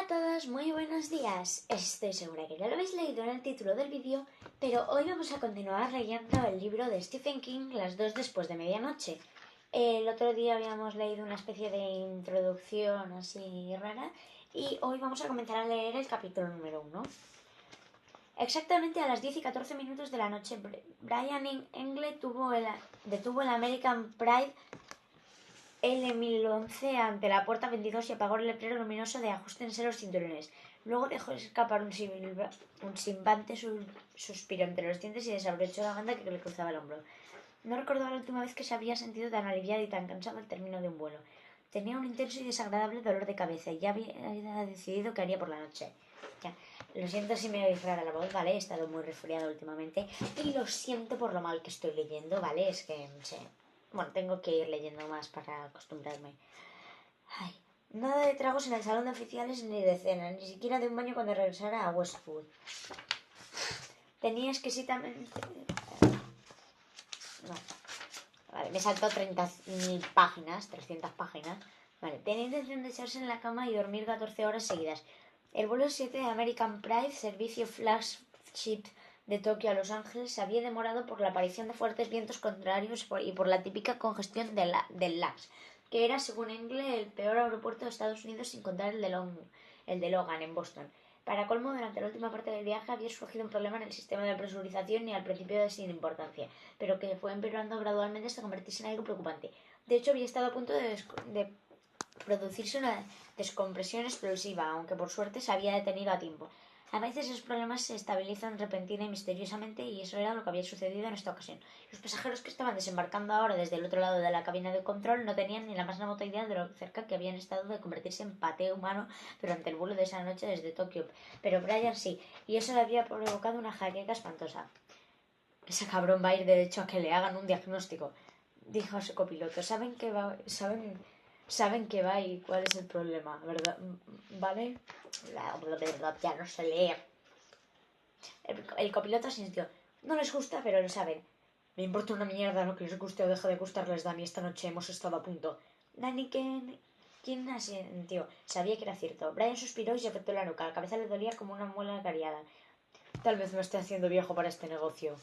todos, muy buenos días. Estoy segura que ya lo habéis leído en el título del vídeo, pero hoy vamos a continuar leyendo el libro de Stephen King, Las dos después de medianoche. El otro día habíamos leído una especie de introducción así rara y hoy vamos a comenzar a leer el capítulo número 1. Exactamente a las 10 y 14 minutos de la noche, Brian Engle detuvo el American Pride L1011 ante la puerta 22 y apagó el letrero luminoso de "Ajustense los cinturones". Luego dejó escapar un silbante suspiro entre los dientes y desabrochó la banda que le cruzaba el hombro. No recordaba la última vez que se había sentido tan aliviado y tan cansado al término de un vuelo. Tenía un intenso y desagradable dolor de cabeza y ya había decidido qué haría por la noche. Ya. Lo siento si me oís rara la voz, ¿vale? He estado muy resfriado últimamente y lo siento por lo mal que estoy leyendo, ¿vale? Es que, sí. Bueno, tengo que ir leyendo más para acostumbrarme. Ay, nada de tragos en el salón de oficiales ni de cena, ni siquiera de un baño cuando regresara a Westwood. Tenía exquisitamente... No. Vale, me saltó 30.000 páginas, 300 páginas. Vale, tenía intención de echarse en la cama y dormir 14 horas seguidas. El vuelo 7 de American Pride, servicio flagship de Tokio a Los Ángeles, se había demorado por la aparición de fuertes vientos contrarios y por la típica congestión del LAX, que era, según Engle, el peor aeropuerto de Estados Unidos sin contar el de Logan, en Boston. Para colmo, durante la última parte del viaje había surgido un problema en el sistema de presurización y al principio de sin importancia, pero que fue empeorando gradualmente hasta convertirse en algo preocupante. De hecho, había estado a punto de producirse una descompresión explosiva, aunque por suerte se había detenido a tiempo. A veces esos problemas se estabilizan repentina y misteriosamente, y eso era lo que había sucedido en esta ocasión. Los pasajeros que estaban desembarcando ahora desde el otro lado de la cabina de control no tenían ni la más remota idea de lo cerca que habían estado de convertirse en pateo humano durante el vuelo de esa noche desde Tokio. Pero Brian sí, y eso le había provocado una jaqueca espantosa. Ese cabrón va a ir derecho a que le hagan un diagnóstico, dijo a su copiloto. Saben que va y cuál es el problema, ¿verdad? ¿Vale? La verdad, ya no sé leer. El copiloto asintió. No les gusta, pero lo saben. Me importa una mierda lo que les guste o deje de gustarles, Dani. Esta noche hemos estado a punto. Dani, ¿quién asintió? Sabía que era cierto. Brian suspiró y se afectó la nuca. La cabeza le dolía como una muela cariada. Tal vez me esté haciendo viejo para este negocio.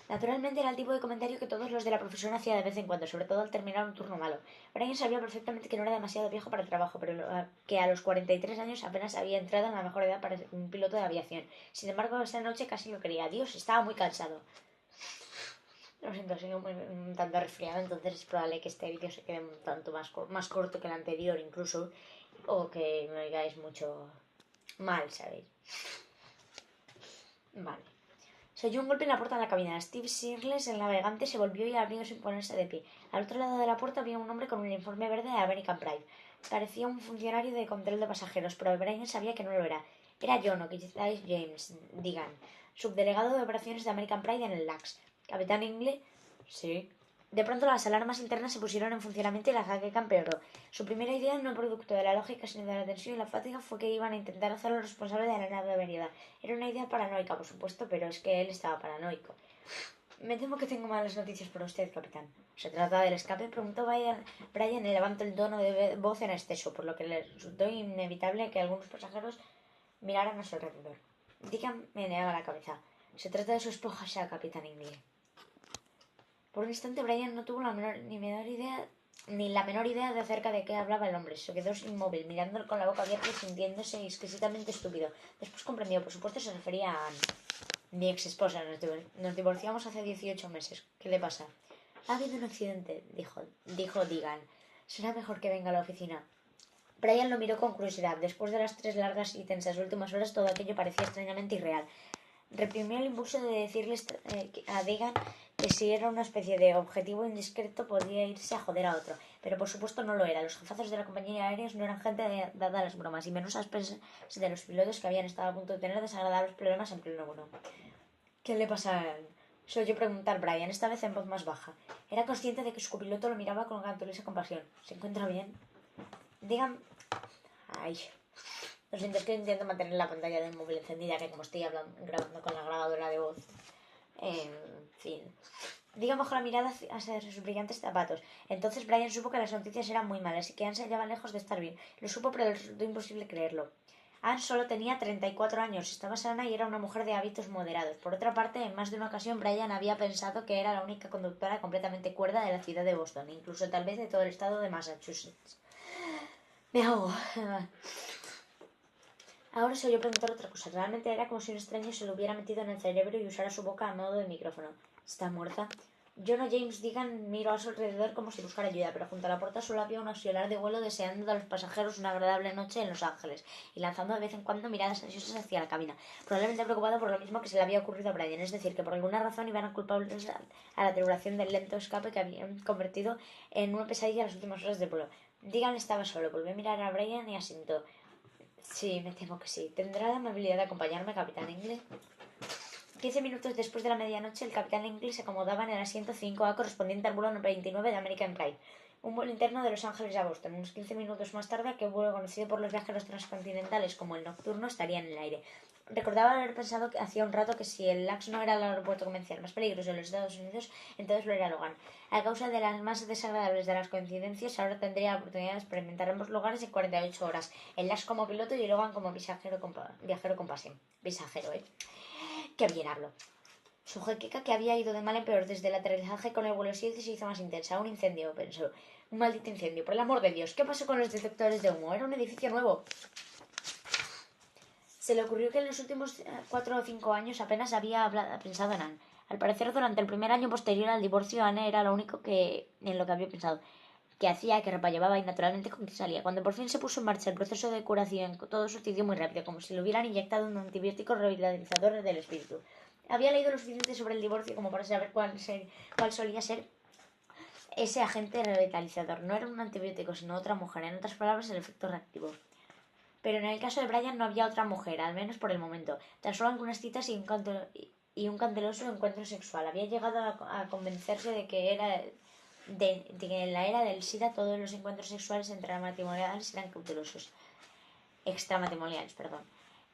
Naturalmente era el tipo de comentario que todos los de la profesión hacían de vez en cuando, sobre todo al terminar un turno malo. Brian sabía perfectamente que no era demasiado viejo para el trabajo, pero que a los 43 años apenas había entrado en la mejor edad para ser un piloto de aviación. Sin embargo, esa noche casi lo quería. Dios, estaba muy cansado. Lo siento, soy un tanto resfriado, entonces es probable que este vídeo se quede un tanto más corto que el anterior incluso, o que me oigáis mucho mal, ¿sabéis? Vale. Se oyó un golpe en la puerta de la cabina. Steve Searles, el navegante, se volvió y abrió sin ponerse de pie. Al otro lado de la puerta había un hombre con un uniforme verde de American Pride. Parecía un funcionario de control de pasajeros, pero Brian sabía que no lo era. Era John, o quizás James Digan, subdelegado de operaciones de American Pride en el LAX. ¿Capitán Ingle? Sí. De pronto las alarmas internas se pusieron en funcionamiento y la jaqueca empeoró. Su primera idea, no producto de la lógica sino de la tensión y la fatiga, fue que iban a intentar hacerlo responsable de la nave avenida. Era una idea paranoica, por supuesto, pero es que él estaba paranoico. Me temo que tengo malas noticias para usted, capitán. ¿Se trata del escape?, preguntó Brian y levantó el tono de voz en exceso, por lo que le resultó inevitable que algunos pasajeros miraran a su alrededor. Digan meneaba la cabeza. Se trata de su esposa, capitán Ingle. Por un instante Brian no tuvo ni la menor idea de acerca de qué hablaba el hombre. Se quedó inmóvil, mirándolo con la boca abierta y sintiéndose exquisitamente estúpido. Después comprendió, por supuesto se refería a Anne. Mi ex esposa, nos divorciamos hace 18 meses. ¿Qué le pasa? Ha habido un accidente, dijo Digan. Será mejor que venga a la oficina. Brian lo miró con curiosidad. Después de las 3 largas y tensas últimas horas, todo aquello parecía extrañamente irreal. Reprimió el impulso de decirle a Digan que si era una especie de objetivo indiscreto podía irse a joder a otro, pero por supuesto no lo era. Los jefazos de la compañía aérea no eran gente dada a las bromas, y menos a expensas de los pilotos que habían estado a punto de tener desagradables problemas en pleno vuelo. ¿Qué le pasa a él? Se oyó preguntar Brian, esta vez en voz más baja. Era consciente de que su copiloto lo miraba con gasolina compasión. ¿Se encuentra bien? Digan... Ay... Lo siento, es que intento mantener la pantalla del móvil encendida, que como estoy grabando con la grabadora de voz. En fin. Digan bajo la mirada hacia sus brillantes zapatos. Entonces Brian supo que las noticias eran muy malas y que Anne se hallaba lejos de estar bien. Lo supo, pero le resultó imposible creerlo. Anne solo tenía 34 años, estaba sana y era una mujer de hábitos moderados. Por otra parte, en más de una ocasión Brian había pensado que era la única conductora completamente cuerda de la ciudad de Boston, incluso tal vez de todo el estado de Massachusetts. Me ahogo. Ahora se oyó preguntar otra cosa. Realmente era como si un extraño se lo hubiera metido en el cerebro y usara su boca a modo de micrófono. ¿Está muerta? John o James Deegan miró a su alrededor como si buscara ayuda, pero junto a la puerta solo había un auxiliar de vuelo deseando a los pasajeros una agradable noche en Los Ángeles y lanzando de vez en cuando miradas ansiosas hacia la cabina, probablemente preocupado por lo mismo que se le había ocurrido a Brian, es decir, que por alguna razón iban a culpar a la tripulación del lento escape que habían convertido en una pesadilla las últimas horas del vuelo. Deegan estaba solo, volvió a mirar a Brian y asintió. Sí, me temo que sí. ¿Tendrá la amabilidad de acompañarme, capitán Ingle? 15 minutos después de la medianoche, el capitán Ingle se acomodaba en el asiento 5A correspondiente al vuelo 29 de American Pride, un vuelo interno de Los Ángeles a Boston. Unos 15 minutos más tarde, aquel vuelo conocido por los viajeros transcontinentales como el nocturno estaría en el aire. Recordaba haber pensado que hacía un rato que si el LAX no era el aeropuerto comercial más peligroso de los Estados Unidos, entonces lo era Logan. A causa de las más desagradables de las coincidencias, ahora tendría la oportunidad de experimentar ambos lugares en 48 horas. El LAX como piloto y Logan como viajero con pasión. Visajero, ¿eh? Qué bien hablo. Su jaqueca, que había ido de mal en peor desde el aterrizaje con el vuelo 7, se hizo más intensa. Un incendio, pensó. Un maldito incendio. Por el amor de Dios, ¿qué pasó con los detectores de humo? Era un edificio nuevo. Se le ocurrió que en los últimos 4 o 5 años apenas había pensado en Anne. Al parecer, durante el primer año posterior al divorcio, Anne era lo único en lo que había pensado. Que hacía, que repallaba y naturalmente con que salía. Cuando por fin se puso en marcha el proceso de curación, todo sucedió muy rápido, como si le hubieran inyectado un antibiótico revitalizador del espíritu. Había leído lo suficiente sobre el divorcio como para saber cuál solía ser ese agente revitalizador. No era un antibiótico, sino otra mujer. En otras palabras, el efecto reactivo. Pero en el caso de Brian no había otra mujer, al menos por el momento. Tan solo algunas citas y un candoroso encuentro sexual. Había llegado a convencerse de que que en la era del SIDA todos los encuentros sexuales extramatrimoniales eran cautelosos. Extramatrimoniales, perdón.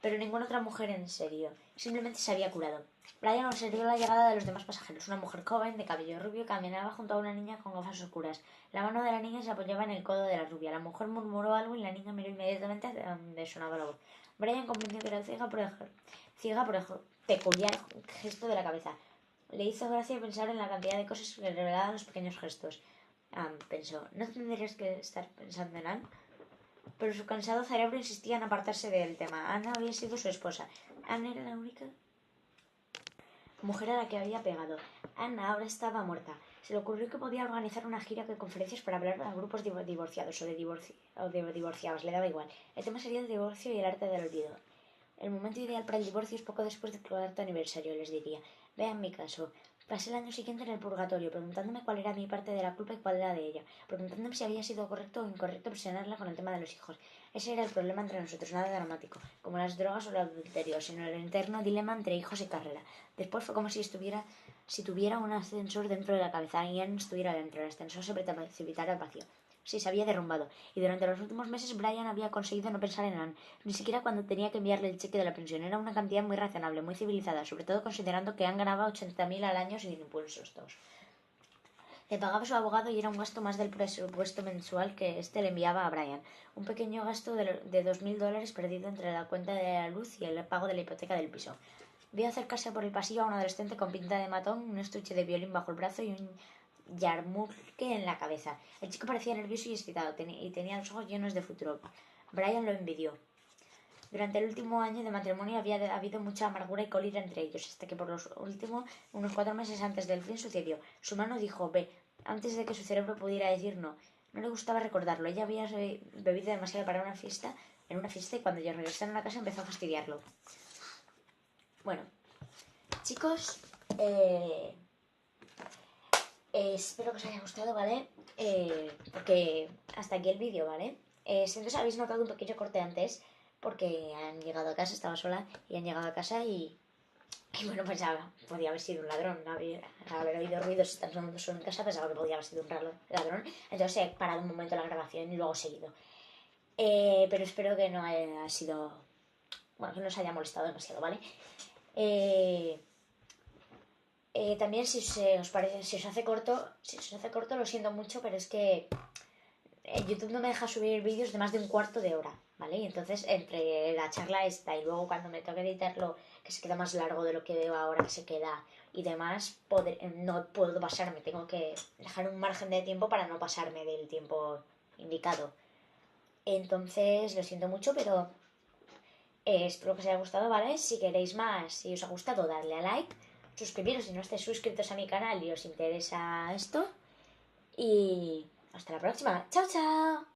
Pero ninguna otra mujer en serio. Simplemente se había curado. Brian observó la llegada de los demás pasajeros. Una mujer joven, de cabello rubio, caminaba junto a una niña con gafas oscuras. La mano de la niña se apoyaba en el codo de la rubia. La mujer murmuró algo y la niña miró inmediatamente hacia donde sonaba la voz. Brian comprendió que era ciega por el peculiar gesto de la cabeza. Le hizo gracia pensar en la cantidad de cosas que le revelaban los pequeños gestos. Pensó, ¿no tendrías que estar pensando en Anne? Pero su cansado cerebro insistía en apartarse del tema. Anne había sido su esposa. Anne era la única mujer a la que había pegado. Anna ahora estaba muerta. Se le ocurrió que podía organizar una gira de conferencias para hablar a grupos divorciados o de divorciados. Le daba igual. El tema sería el divorcio y el arte del olvido. El momento ideal para el divorcio es poco después del cuarto aniversario, les diría. Vean mi caso. Pasé el año siguiente en el purgatorio, preguntándome cuál era mi parte de la culpa y cuál era de ella, preguntándome si había sido correcto o incorrecto presionarla con el tema de los hijos. Ese era el problema entre nosotros, nada dramático, como las drogas o el adulterio, sino el eterno dilema entre hijos y carrera. Después fue como si tuviera un ascensor dentro de la cabeza y Anne estuviera dentro. El ascensor se precipitara al vacío. Sí, se había derrumbado, y durante los últimos meses Brian había conseguido no pensar en Anne, ni siquiera cuando tenía que enviarle el cheque de la pensión. Era una cantidad muy razonable, muy civilizada, sobre todo considerando que Anne ganaba 80.000 al año sin impuestos. Le pagaba su abogado y era un gasto más del presupuesto mensual que éste le enviaba a Brian. Un pequeño gasto de $2.000 perdido entre la cuenta de la luz y el pago de la hipoteca del piso. Vio acercarse por el pasillo a un adolescente con pinta de matón, un estuche de violín bajo el brazo y un yarmulke en la cabeza. El chico parecía nervioso y excitado y tenía los ojos llenos de futuro. Brian lo envidió. Durante el último año de matrimonio había habido mucha amargura y cólera entre ellos, hasta que por los últimos, unos 4 meses antes del fin, sucedió. Su mano dijo ve, antes de que su cerebro pudiera decir no. No le gustaba recordarlo. Ella había bebido demasiado para en una fiesta, y cuando yo regresaron a casa empezó a fastidiarlo. Bueno, chicos, espero que os haya gustado, ¿vale? Porque hasta aquí el vídeo, ¿vale? Si entonces habéis notado un pequeño corte antes, porque han llegado a casa, estaba sola, y han llegado a casa y bueno, pensaba, podía haber sido un ladrón, haber oído ruidos y estar sonando solo en casa, pensaba que podía haber sido un ladrón, entonces he parado un momento la grabación y luego he seguido. Pero espero que no haya sido, bueno, que no os haya molestado demasiado, ¿vale? También si os hace corto, lo siento mucho, pero es que YouTube no me deja subir vídeos de más de un cuarto de hora, ¿vale? Y entonces entre la charla esta y luego cuando me toque editarlo, que se queda más largo de lo que veo ahora que se queda y demás, no puedo pasarme, tengo que dejar un margen de tiempo para no pasarme del tiempo indicado. Entonces lo siento mucho, pero espero que os haya gustado, ¿vale? Si queréis más, si os ha gustado, darle a like, suscribiros si no estáis suscritos a mi canal y os interesa esto. Y hasta la próxima. ¡Chao, chao!